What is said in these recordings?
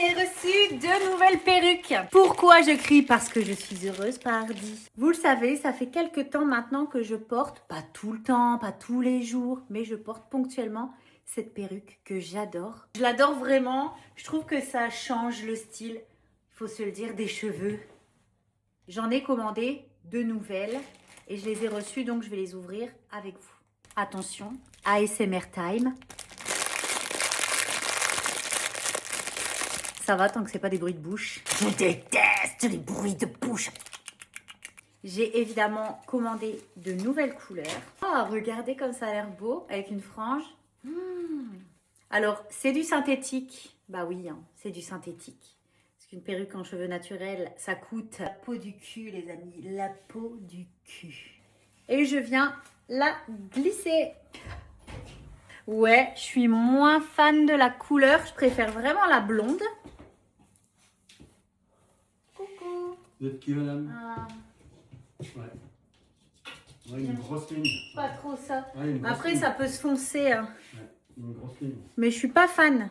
j'ai reçu 2 nouvelles perruques. Pourquoi je crie? Parce que je suis heureuse, pardi. Vous le savez, ça fait quelques temps maintenant que je porte, pas tout le temps, pas tous les jours, mais je porte ponctuellement cette perruque que j'adore. Je l'adore vraiment. Je trouve que ça change le style, il faut se le dire, des cheveux. J'en ai commandé 2 nouvelles et je les ai reçues, donc je vais les ouvrir avec vous. Attention, ASMR time. Ça va tant que c'est pas des bruits de bouche. Je déteste les bruits de bouche. J'ai évidemment commandé de nouvelles couleurs. Ah, regardez comme ça a l'air beau avec une frange. Alors, c'est du synthétique. Bah oui, hein, c'est du synthétique. Parce qu'une perruque en cheveux naturels, ça coûte la peau du cul, les amis. La peau du cul. Et je viens la glisser. Ouais, je suis moins fan de la couleur. Je préfère vraiment la blonde. Coucou. Vous êtes qui, madame? Ouais. Ouais, une grosse ligne. Pas trop ça. Ouais, Après, ligne. ça peut se foncer. Hein. Ouais, une grosse ligne. Mais je suis pas fan.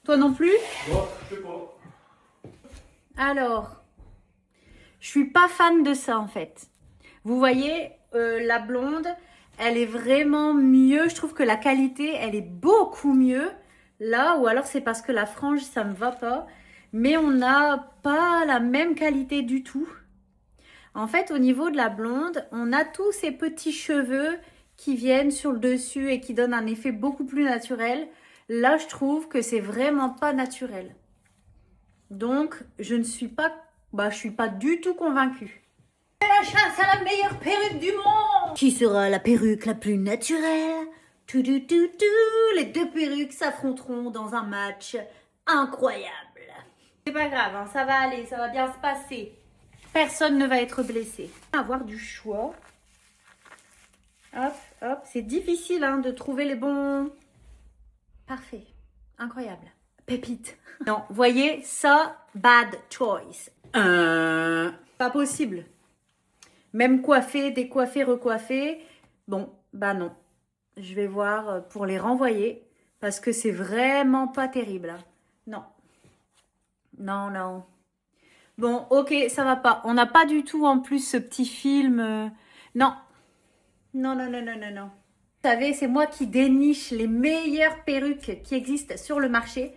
Toi non plus? Bon, je sais pas. Alors, je suis pas fan de ça en fait. Vous voyez, la blonde, elle est vraiment mieux. Je trouve que la qualité, elle est beaucoup mieux. Là, ou alors c'est parce que la frange, ça me va pas. Mais on n'a pas la même qualité du tout. En fait, au niveau de la blonde, on a tous ces petits cheveux qui viennent sur le dessus et qui donnent un effet beaucoup plus naturel. Là, je trouve que c'est vraiment pas naturel. Donc, je ne suis pas, je suis pas du tout convaincue. C'est la chasse à la meilleure perruque du monde. Qui sera la perruque la plus naturelle? Les 2 perruques s'affronteront dans un match incroyable. C'est pas grave, hein, ça va aller, ça va bien se passer. Personne ne va être blessé. Avoir du choix. Hop, hop. C'est difficile hein, de trouver les bons. Parfait. Incroyable. Pépite. Non, voyez, ça, bad choice. Pas possible. Même coiffé, décoiffé, recoiffé. Bon, bah non. Je vais voir pour les renvoyer. Parce que c'est vraiment pas terrible. Hein. Non. Non, non. Bon, ok, ça va pas. On n'a pas du tout en plus ce petit film. Non. Non, non, non, non, non, non. Vous savez, c'est moi qui déniche les meilleures perruques qui existent sur le marché.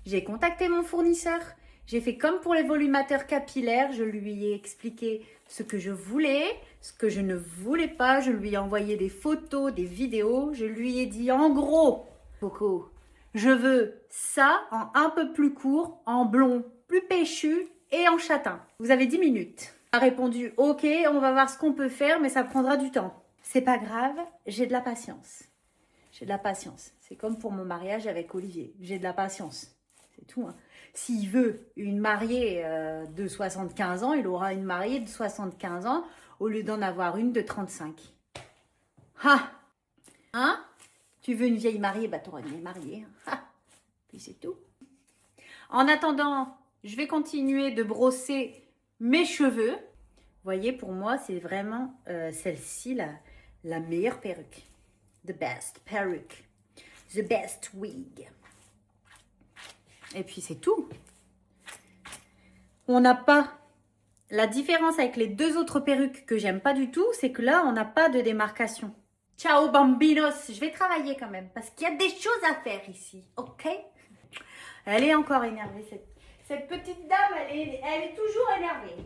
J'ai contacté mon fournisseur. J'ai fait comme pour les volumateurs capillaires. Je lui ai expliqué ce que je voulais, ce que je ne voulais pas. Je lui ai envoyé des photos, des vidéos. Je lui ai dit en gros, Coco, je veux ça en un peu plus court, en blond, plus péchu et en châtain. Vous avez 10 minutes. Elle a répondu, ok, on va voir ce qu'on peut faire, mais ça prendra du temps. C'est pas grave, j'ai de la patience. J'ai de la patience. C'est comme pour mon mariage avec Olivier. J'ai de la patience. C'est tout. Hein. S'il veut une mariée de 75 ans, il aura une mariée de 75 ans au lieu d'en avoir une de 35. Ah! Hein? Tu veux une vieille mariée? Bah, t'auras une vieille mariée. Ah! Puis c'est tout. En attendant, je vais continuer de brosser mes cheveux. Vous voyez, pour moi, c'est vraiment celle-ci la meilleure perruque. The best perruque. The best wig. Et puis, c'est tout. On n'a pas... La différence avec les 2 autres perruques que j'aime pas du tout, c'est que là, on n'a pas de démarcation. Ciao, bambinos. Je vais travailler quand même, parce qu'il y a des choses à faire ici. OK? Elle est encore énervée, cette petite dame, elle est toujours énervée.